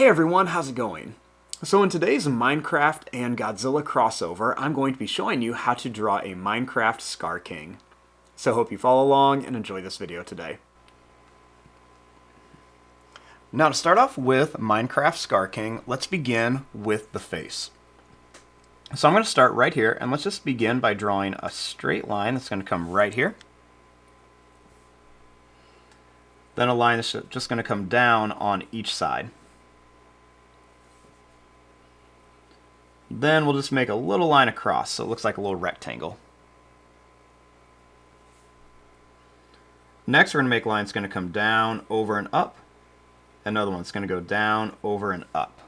Hey everyone, how's it going? So in today's Minecraft and Godzilla crossover, I'm going to be showing you how to draw a Minecraft Skar King. So hope you follow along and enjoy this video today. Now to start off with Minecraft Skar King, let's begin with the face. So I'm going to start right here, and let's just begin by drawing a straight line that's going to come right here. Then a line that's just going to come down on each side. Then we'll just make a little line across so it looks like a little rectangle. Next we're going to make a line that's going to come down, over, and up. Another one that's going to go down, over, and up.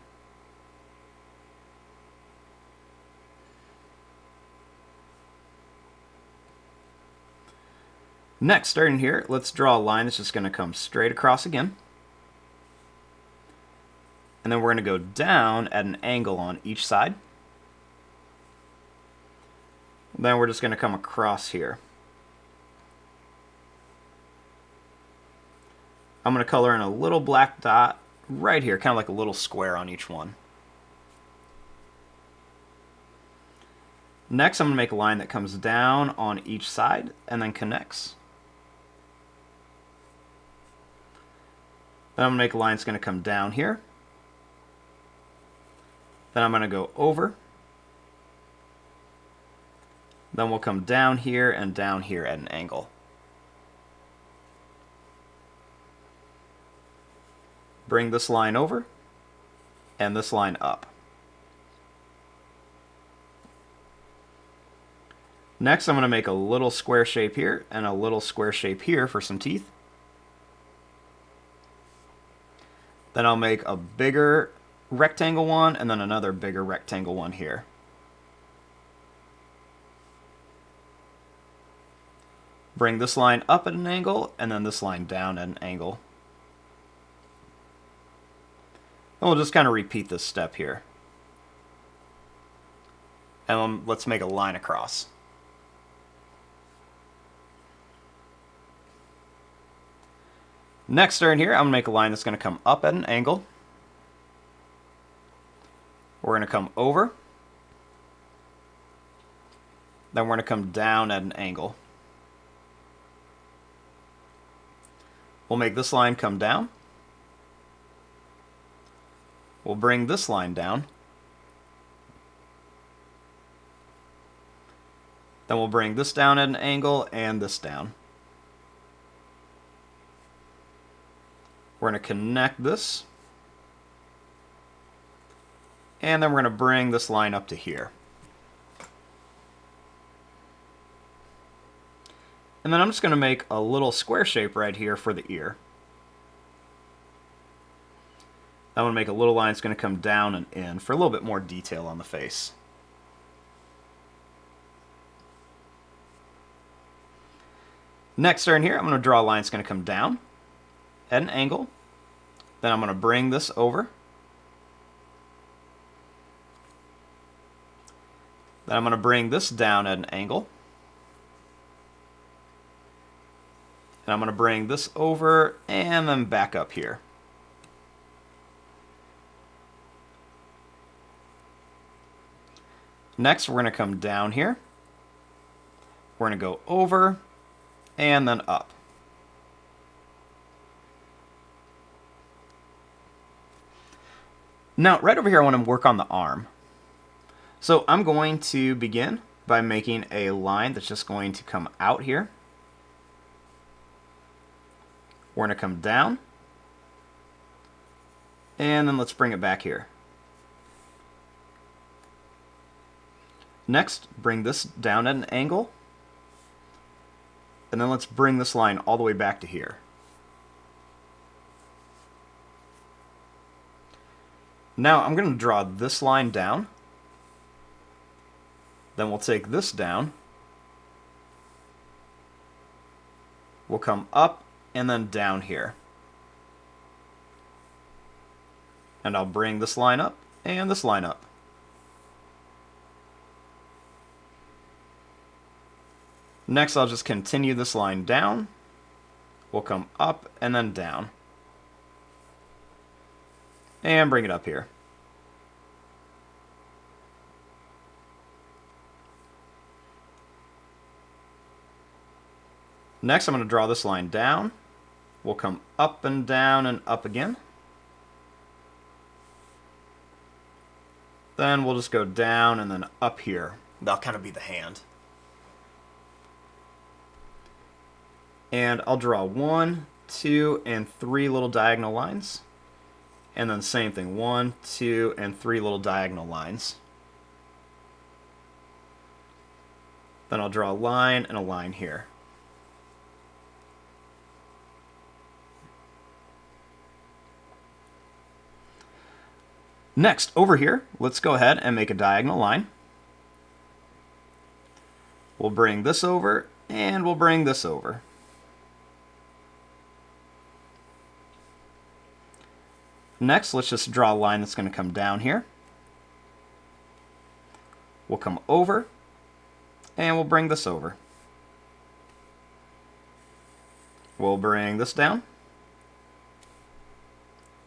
Next, starting here, let's draw a line that's just going to come straight across again. And then we're going to go down at an angle on each side. Then we're just going to come across here. I'm going to color in a little black dot right here, kind of like a little square on each one. Next, I'm going to make a line that comes down on each side and then connects. Then I'm going to make a line that's going to come down here. Then I'm going to go over. Then we'll come down here and down here at an angle. Bring this line over and this line up. Next, I'm going to make a little square shape here and a little square shape here for some teeth. Then I'll make a bigger rectangle one and then another bigger rectangle one here. Bring this line up at an angle and then this line down at an angle. And we'll just kind of repeat this step here. And let's make a line across. Next, starting here, I'm going to make a line that's going to come up at an angle. We're going to come over. Then we're going to come down at an angle. We'll make this line come down. We'll bring this line down. Then we'll bring this down at an angle and this down. We're going to connect this. And then we're going to bring this line up to here. And then I'm just going to make a little square shape right here for the ear. I'm going to make a little line that's going to come down and in for a little bit more detail on the face. Next, starting here, I'm going to draw a line that's going to come down at an angle. Then I'm going to bring this over. Then I'm going to bring this down at an angle. And I'm going to bring this over and then back up here. Next, we're going to come down here. We're going to go over and then up. Now, right over here, I want to work on the arm. So I'm going to begin by making a line that's just going to come out here. We're going to come down. And then let's bring it back here. Next, bring this down at an angle. And then let's bring this line all the way back to here. Now I'm going to draw this line down. Then we'll take this down. We'll come up and then down here. And I'll bring this line up and this line up. Next, I'll just continue this line down. We'll come up and then down. and bring it up here. Next, I'm going to draw this line down. We'll come up and down and up again. Then we'll just go down and then up here. That'll kind of be the hand. And I'll draw 1, 2, and 3 little diagonal lines. And then same thing, 1, 2, and 3 little diagonal lines. Then I'll draw a line and a line here. Next, over here, let's go ahead and make a diagonal line. We'll bring this over, and we'll bring this over. Next, let's just draw a line that's going to come down here. We'll come over, and we'll bring this over. We'll bring this down,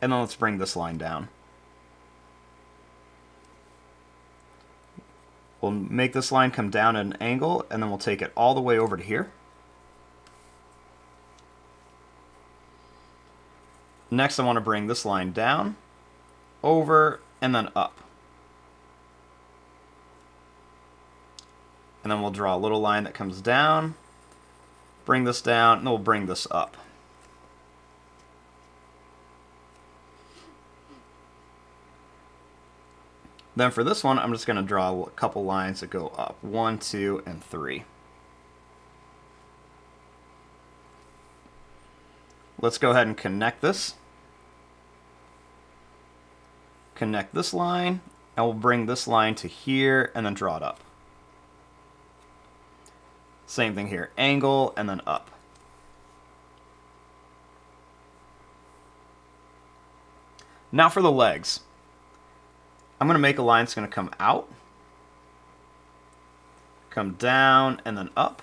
and then let's bring this line down. We'll make this line come down at an angle, and then we'll take it all the way over to here. Next, I want to bring this line down, over, and then up. And then we'll draw a little line that comes down, bring this down, and then we'll bring this up. Then for this one, I'm just going to draw a couple lines that go up. 1, 2, and 3. Let's go ahead and connect this. Connect this line, and we'll bring this line to here, and then draw it up. Same thing here, angle, and then up. Now for the legs. I'm going to make a line that's going to come out, come down, and then up.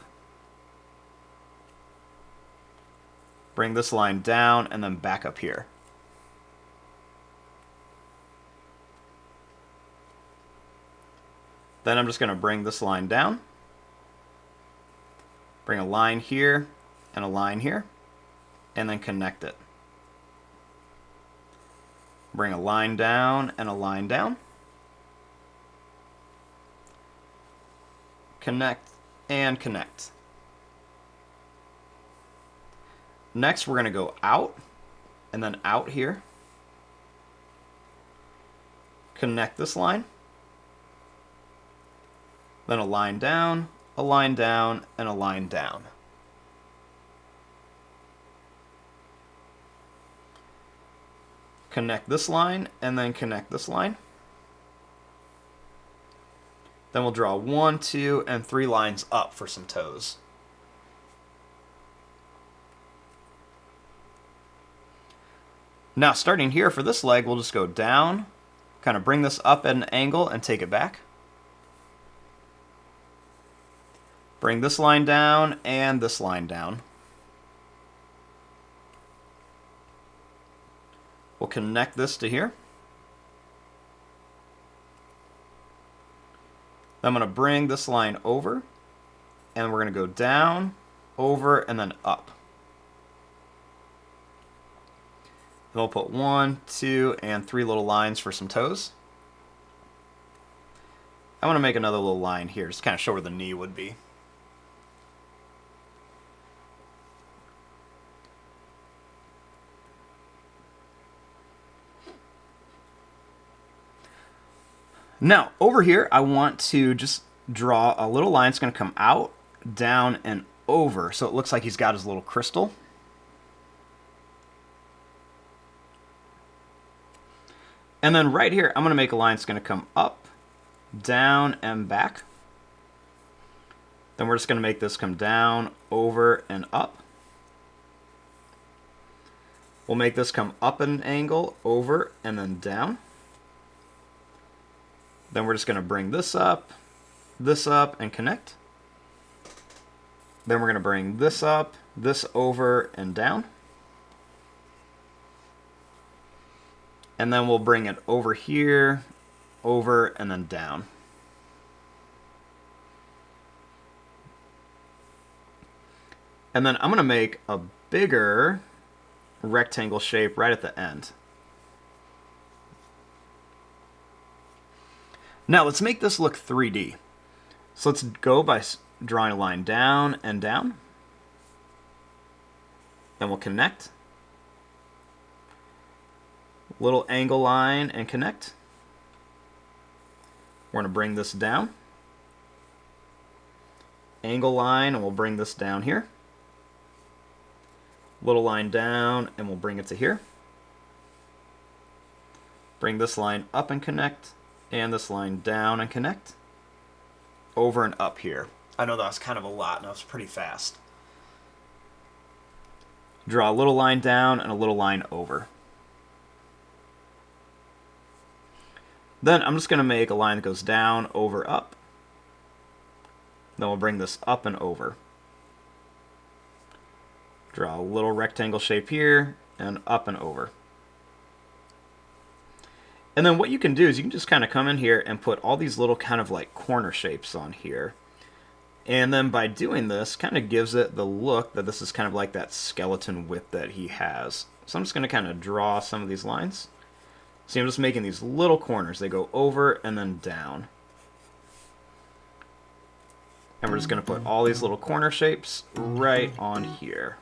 Bring this line down, and then back up here. Then I'm just going to bring this line down, bring a line here, and a line here, and then connect it. Bring a line down and a line down. Connect and connect. Next, we're going to go out and then out here. Connect this line. Then a line down, and a line down. Connect this line, and then connect this line. Then we'll draw 1, 2, and 3 lines up for some toes. Now starting here for this leg, we'll just go down, kind of bring this up at an angle and take it back. Bring this line down and this line down. We'll connect this to here. Then I'm going to bring this line over, and we're going to go down, over, and then up. Then we'll put 1, 2, and 3 little lines for some toes. I want to make another little line here, just kind of show where the knee would be. Now, over here, I want to just draw a little line that's going to come out, down, and over, so it looks like he's got his little crystal. And then right here, I'm going to make a line that's going to come up, down, and back. Then we're just going to make this come down, over, and up. We'll make this come up at an angle, over, and then down. Then we're just going to bring this up, and connect. Then we're going to bring this up, this over, and down. And then we'll bring it over here, over, and then down. And then I'm going to make a bigger rectangle shape right at the end. Now let's make this look 3D. So let's go by drawing a line down and down. Then we'll connect. Little angle line and connect. We're going to bring this down. Angle line, and we'll bring this down here. Little line down, and we'll bring it to here. Bring this line up and connect, and this line down and connect. Over and up here. I know that was kind of a lot, and that was pretty fast. Draw a little line down and a little line over. Then I'm just going to make a line that goes down, over, up. Then we'll bring this up and over. Draw a little rectangle shape here, and up and over. And then what you can do is you can just kind of come in here and put all these little kind of like corner shapes on here. And then by doing this, kind of gives it the look that this is kind of like that skeleton whip that he has. So I'm just going to kind of draw some of these lines. See, I'm just making these little corners. They go over and then down. And we're just going to put all these little corner shapes right on here.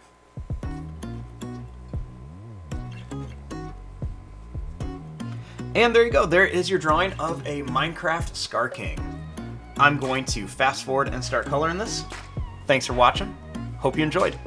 And there you go. There is your drawing of a Minecraft Skar King. I'm going to fast forward and start coloring this. Thanks for watching. Hope you enjoyed.